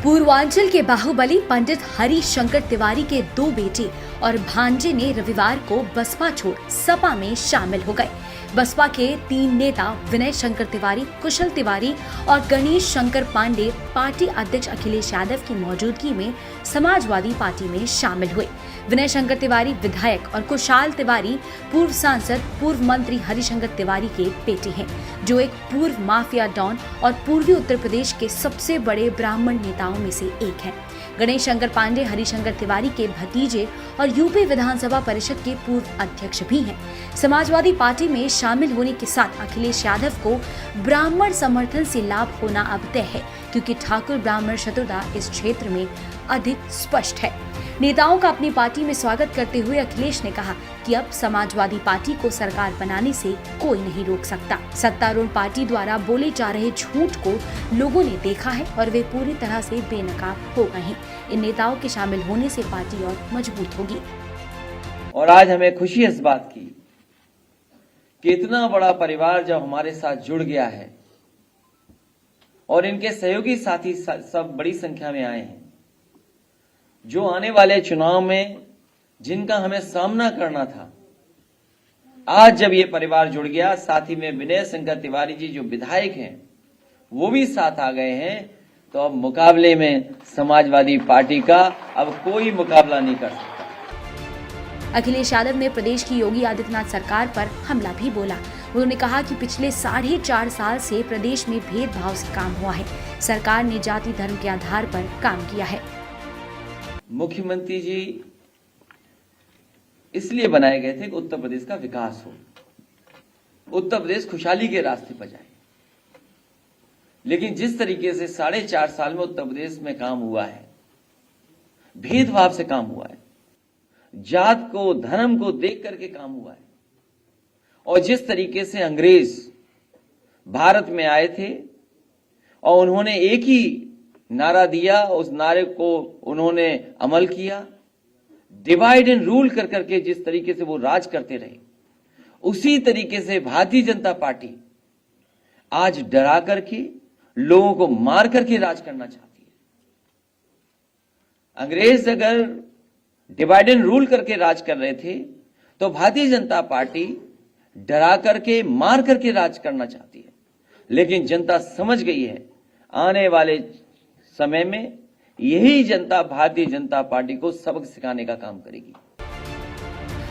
पूर्वांचल के बाहुबली पंडित हरि शंकर तिवारी के 2 बेटे और भांजे ने रविवार को बसपा छोड़ सपा में शामिल हो गए। बसपा के 3 नेता विनय शंकर तिवारी, कुशल तिवारी और गणेश शंकर पांडे पार्टी अध्यक्ष अखिलेश यादव की मौजूदगी में समाजवादी पार्टी में शामिल हुए। विनय शंकर तिवारी विधायक और कुशाल तिवारी पूर्व सांसद, पूर्व मंत्री हरिशंकर तिवारी के बेटे हैं, जो एक पूर्व माफिया डॉन और पूर्वी उत्तर प्रदेश के सबसे बड़े ब्राह्मण नेताओं में से एक हैं। गणेश शंकर पांडे हरिशंकर तिवारी के भतीजे और यूपी विधानसभा परिषद के पूर्व अध्यक्ष भी हैं। समाजवादी पार्टी में शामिल होने के साथ अखिलेश यादव को ब्राह्मण समर्थन से लाभ होना अब तय है, क्योंकि ठाकुर ब्राह्मण शत्रुता इस क्षेत्र में अधिक स्पष्ट है। नेताओं का अपनी पार्टी में स्वागत करते हुए अखिलेश ने कहा कि अब समाजवादी पार्टी को सरकार बनाने से कोई नहीं रोक सकता। सत्तारूढ़ पार्टी द्वारा बोले जा रहे झूठ को लोगों ने देखा है और वे पूरी तरह से बेनकाब हो गए हैं। इन नेताओं के शामिल होने से पार्टी और मजबूत होगी। और आज हमें खुशी इस बात की कि इतना बड़ा परिवार जब हमारे साथ जुड़ गया है और इनके सहयोगी साथी सब बड़ी संख्या में आए हैं, जो आने वाले चुनाव में जिनका हमें सामना करना था, आज जब ये परिवार जुड़ गया, साथ ही में विनय शंकर तिवारी जी जो विधायक हैं वो भी साथ आ गए हैं, तो अब मुकाबले में समाजवादी पार्टी का अब कोई मुकाबला नहीं कर सकता। अखिलेश यादव ने प्रदेश की योगी आदित्यनाथ सरकार पर हमला भी बोला। उन्होंने कहा कि पिछले 4.5 साल से प्रदेश में भेदभाव से काम हुआ है। सरकार ने जाति धर्म के आधार पर काम किया है। मुख्यमंत्री जी इसलिए बनाए गए थे कि उत्तर प्रदेश का विकास हो, उत्तर प्रदेश खुशहाली के रास्ते पर जाए। लेकिन जिस तरीके से 4.5 साल में उत्तर प्रदेश में काम हुआ है, भेदभाव से काम हुआ है, जात को धर्म को देख करके काम हुआ है, और जिस तरीके से अंग्रेज भारत में आए थे और उन्होंने एक ही नारा दिया, उस नारे को उन्होंने अमल किया, डिवाइड एंड रूल कर करके जिस तरीके से वो राज करते रहे, उसी तरीके से भारतीय जनता पार्टी आज डरा करके लोगों को मार करके राज करना चाहती है। अंग्रेज अगर डिवाइड एंड रूल करके राज कर रहे थे, तो भारतीय जनता पार्टी डरा करके मार करके राज करना चाहती है। लेकिन जनता समझ गई है, आने वाले समय में यही जनता भारतीय जनता पार्टी को सबक सिखाने का काम करेगी।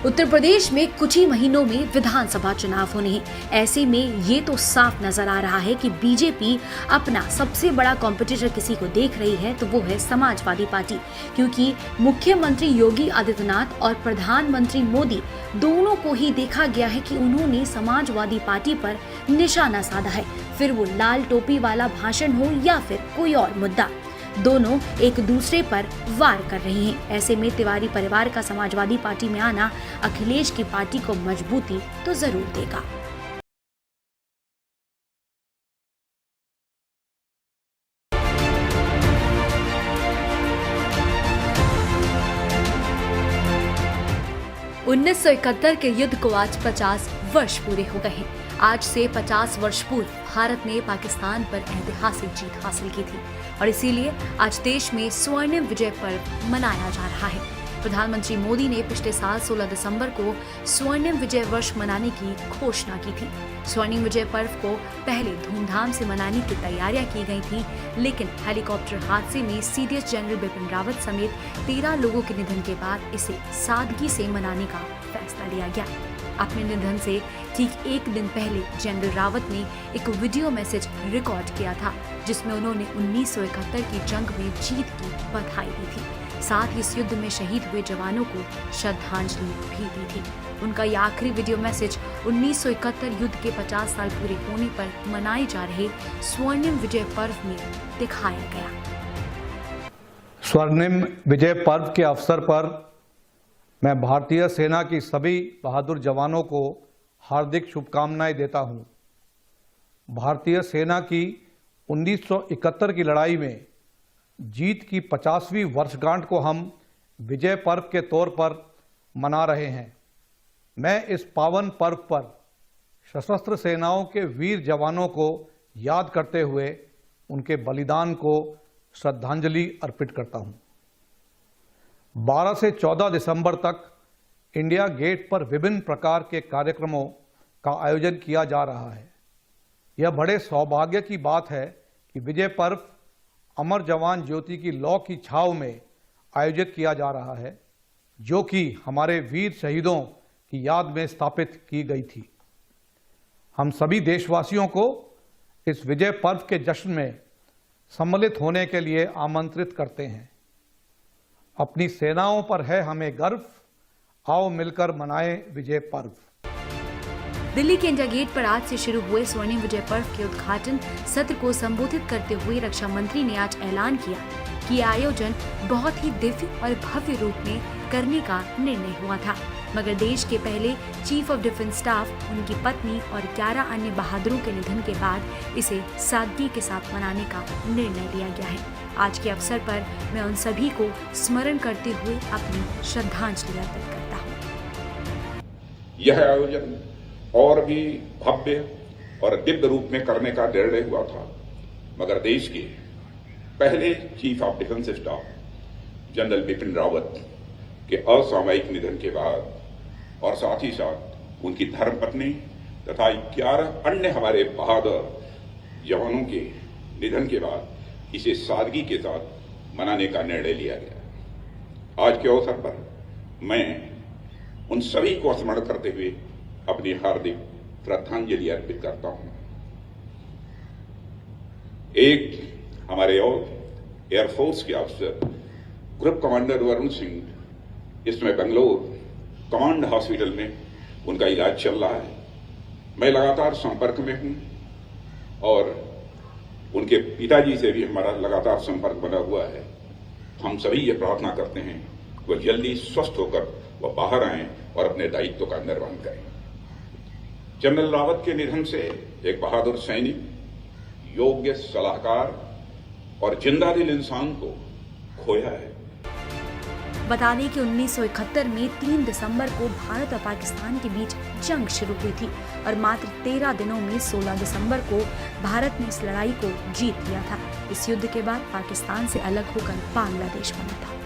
उत्तर प्रदेश में कुछ ही महीनों में विधानसभा चुनाव होने हैं। ऐसे में ये तो साफ नजर आ रहा है कि बीजेपी अपना सबसे बड़ा कॉम्पिटिटर किसी को देख रही है, तो वो है समाजवादी पार्टी, क्योंकि मुख्यमंत्री योगी आदित्यनाथ और प्रधानमंत्री मोदी दोनों को ही देखा गया है कि उन्होंने समाजवादी पार्टी पर निशाना साधा है। फिर वो लाल टोपी वाला भाषण हो या फिर कोई और मुद्दा, दोनों एक दूसरे पर वार कर रहे हैं। ऐसे में तिवारी परिवार का समाजवादी पार्टी में आना अखिलेश की पार्टी को मजबूती तो जरूर देगा। उन्नीस के युद्ध को आज 50 वर्ष पूरे हो गए हैं। आज से 50 वर्ष पूर्व भारत ने पाकिस्तान पर ऐतिहासिक जीत हासिल की थी और इसीलिए आज देश में स्वर्णिम विजय पर्व मनाया जा रहा है। प्रधानमंत्री मोदी ने पिछले साल 16 दिसंबर को स्वर्णिम विजय वर्ष मनाने की घोषणा की थी। स्वर्णिम विजय पर्व को पहले धूमधाम से मनाने की तैयारियां की गई थी, लेकिन हेलीकॉप्टर हादसे में सीडीएस जनरल बिपिन रावत समेत 13 लोगों के निधन के बाद इसे सादगी से मनाने का फैसला लिया गया। अपने निधन से ठीक एक दिन पहले जनरल रावत ने एक वीडियो मैसेज रिकॉर्ड किया था, जिसमें उन्होंने 1971 की जंग में जीत की बधाई दी थी। साथ ही इस युद्ध में शहीद हुए जवानों को श्रद्धांजलि भी दी थी। उनका यह आखिरी वीडियो मैसेज 1971 युद्ध के 50 साल पूरे होने पर मनाए जा रहे स्वर्णिम विजय पर्व में दिखाया गया। स्वर्णिम विजय पर्व के अवसर पर मैं भारतीय सेना की सभी बहादुर जवानों को हार्दिक शुभकामनाएं देता हूं। भारतीय सेना की 1971 की लड़ाई में जीत की 50वीं वर्षगांठ को हम विजय पर्व के तौर पर मना रहे हैं। मैं इस पावन पर्व पर सशस्त्र सेनाओं के वीर जवानों को याद करते हुए उनके बलिदान को श्रद्धांजलि अर्पित करता हूं। 12 से 14 दिसंबर तक इंडिया गेट पर विभिन्न प्रकार के कार्यक्रमों का आयोजन किया जा रहा है। यह बड़े सौभाग्य की बात है कि विजय पर्व अमर जवान ज्योति की लौ की छाव में आयोजित किया जा रहा है, जो कि हमारे वीर शहीदों की याद में स्थापित की गई थी। हम सभी देशवासियों को इस विजय पर्व के जश्न में सम्मिलित होने के लिए आमंत्रित करते हैं। अपनी सेनाओं पर है हमें गर्व, आओ मिलकर मनाएं विजय पर्व। दिल्ली के इंडिया गेट पर आज से शुरू हुए स्वर्णिम विजय पर्व के उद्घाटन सत्र को संबोधित करते हुए रक्षा मंत्री ने आज ऐलान किया कि यह आयोजन बहुत ही दिव्य और भव्य रूप में करने का निर्णय हुआ था, मगर देश के पहले चीफ ऑफ डिफेंस स्टाफ, उनकी पत्नी और 11 अन्य बहादुरों के निधन के बाद इसे सादगी के साथ मनाने का निर्णय लिया गया है। आज के अवसर पर मैं उन सभी को स्मरण करते हुए अपनी श्रद्धांजलि अर्पित करता हूँ। यह आयोजन और भी भव्य और दिव्य रूप में करने का निर्णय हुआ था, मगर देश के पहले chief of defence staff general Bipin Rawat के असामयिक निधन के बाद और साथ ही साथ उनकी धर्मपत्नी तथा 11 अन्य हमारे बहादुर जवानों के निधन के बाद इसे सादगी के साथ मनाने का निर्णय लिया गया। आज के अवसर पर मैं उन सभी को स्मरण करते हुए अपनी हार्दिक श्रद्धांजलि अर्पित करता हूं। एक हमारे और एयरफोर्स के अफसर ग्रुप कमांडर वरुण सिंह इसमें बेंगलोर कमांड हॉस्पिटल में उनका इलाज चल रहा है। मैं लगातार संपर्क में हूं और उनके पिताजी से भी हमारा लगातार संपर्क बना हुआ है। हम सभी ये प्रार्थना करते हैं कि वह जल्दी स्वस्थ होकर वह बाहर आएं और अपने दायित्व का निर्वहन करें। जनरल रावत के निधन से एक बहादुर सैनिक, योग्य सलाहकार और जिंदा दिल इंसान को खोया है। बता दें कि 1971 में 3 दिसंबर को भारत और पाकिस्तान के बीच जंग शुरू हुई थी और मात्र 13 दिनों में 16 दिसंबर को भारत ने इस लड़ाई को जीत लिया था। इस युद्ध के बाद पाकिस्तान से अलग होकर बांग्लादेश बना था।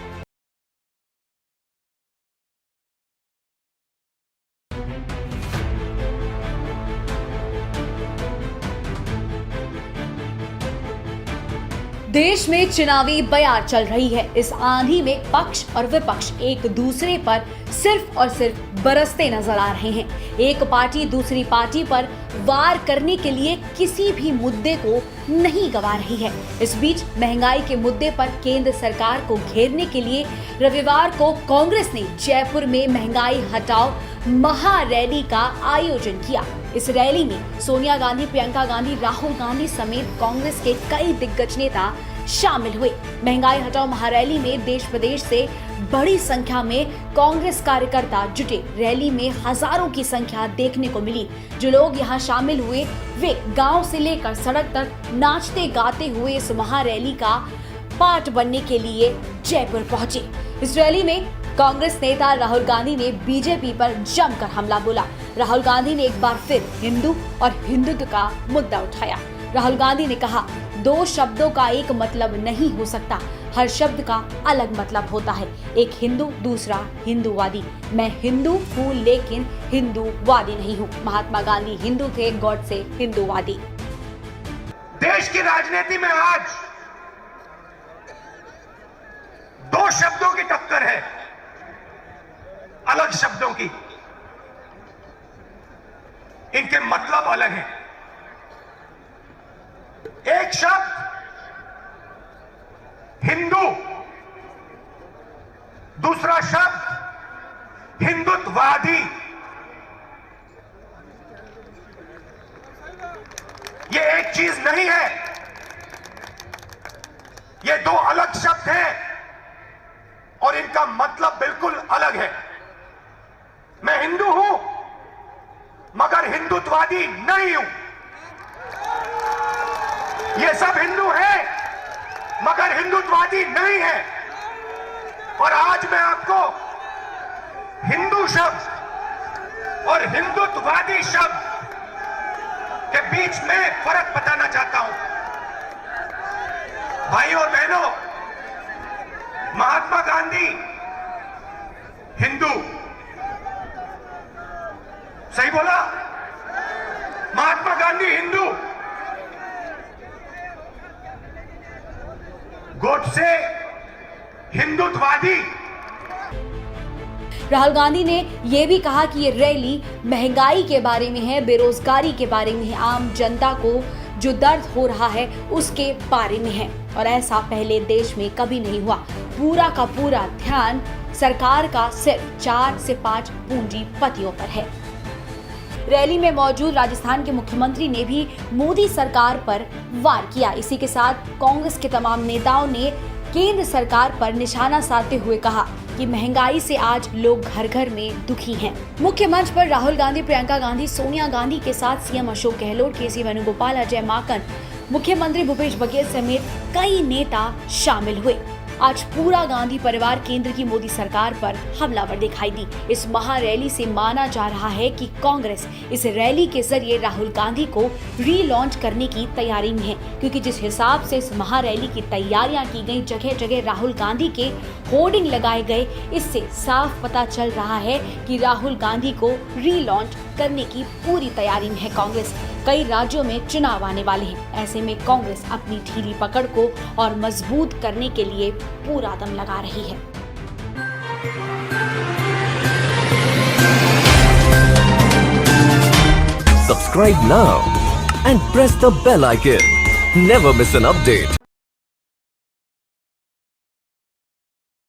देश में चुनावी बयार चल रही है। इस आंधी में पक्ष और विपक्ष एक दूसरे पर सिर्फ और सिर्फ बरसते नजर आ रहे हैं। एक पार्टी दूसरी पार्टी पर वार करने के लिए किसी भी मुद्दे को नहीं गंवा रही है। इस बीच महंगाई के मुद्दे पर केंद्र सरकार को घेरने के लिए रविवार को कांग्रेस ने जयपुर में महंगाई हटाओ महारैली का आयोजन किया। इस रैली में सोनिया गांधी, प्रियंका गांधी, राहुल गांधी समेत कांग्रेस के कई दिग्गज नेता शामिल हुए। महंगाई हटाओ महारैली में देश प्रदेश से बड़ी संख्या में कांग्रेस कार्यकर्ता जुटे। रैली में हजारों की संख्या देखने को मिली। जो लोग यहां शामिल हुए वे गांव से लेकर सड़क तक नाचते गाते हुए इस महारैली का पार्ट बनने के लिए जयपुर पहुंचे। इस रैली में कांग्रेस नेता राहुल गांधी ने बीजेपी पर जमकर हमला बोला। राहुल गांधी ने एक बार फिर हिंदू और हिंदुत्व का मुद्दा उठाया। राहुल गांधी ने कहा, 2 शब्दों का एक मतलब नहीं हो सकता, हर शब्द का अलग मतलब होता है। एक हिंदू, दूसरा हिंदूवादी। मैं हिंदू हूँ लेकिन हिंदूवादी नहीं हूँ। महात्मा गांधी हिंदू थे, गॉड से हिंदूवादी। देश की राजनीति में आज 2 शब्दों की टक्कर है, अलग शब्दों की। इनके मतलब अलग हैं। एक शब्द हिंदू, दूसरा शब्द हिंदुत्ववादी। ये एक चीज नहीं है, ये 2 अलग शब्द हैं और इनका मतलब बिल्कुल अलग है। मैं हिंदू हूं मगर हिंदुत्ववादी नहीं हूं। ये सब हिंदू हैं मगर हिंदुत्ववादी नहीं है। और आज मैं आपको हिंदू शब्द और हिंदुत्ववादी शब्द के बीच में फर्क बताना चाहता हूं। भाई और बहनों, बहनों, महात्मा गांधी हिंदू, सही बोला? महात्मा गांधी हिंदू, गोडसे हिंदुत्ववादी। राहुल गांधी ने यह भी कहा कि ये रैली महंगाई के बारे में है, बेरोजगारी के बारे में है, आम जनता को जो दर्द हो रहा है उसके बारे में है और ऐसा पहले देश में कभी नहीं हुआ। पूरा का पूरा ध्यान सरकार का सिर्फ 4 से 5 पूंजीपतियों पर है। रैली में मौजूद राजस्थान के मुख्यमंत्री ने भी मोदी सरकार पर वार किया। इसी के साथ कांग्रेस के तमाम नेताओं ने केंद्र सरकार पर निशाना साधते हुए कहा कि महंगाई से आज लोग घर घर में दुखी हैं। मुख्य मंच पर राहुल गांधी, प्रियंका गांधी, सोनिया गांधी के साथ सीएम अशोक गहलोत, केसी वेणुगोपाल, अजय माकन, मुख्यमंत्री भूपेश बघेल समेत कई नेता शामिल हुए। आज पूरा गांधी परिवार केंद्र की मोदी सरकार पर हमलावर दिखाई दी। इस महारैली से माना जा रहा है कि कांग्रेस इस रैली के जरिए राहुल गांधी को रीलॉन्च करने की तैयारी में है, क्योंकि जिस हिसाब से इस महारैली की तैयारियां की गई, जगह जगह राहुल गांधी के होर्डिंग लगाए गए, इससे साफ पता चल रहा है कि राहुल गांधी को रीलॉन्च करने की पूरी तैयारी में है कांग्रेस। कई राज्यों में चुनाव आने वाले हैं, ऐसे में कांग्रेस अपनी ढीली पकड़ को और मजबूत करने के लिए पूरा दम लगा रही है। Subscribe now and press the bell icon. Never miss an update.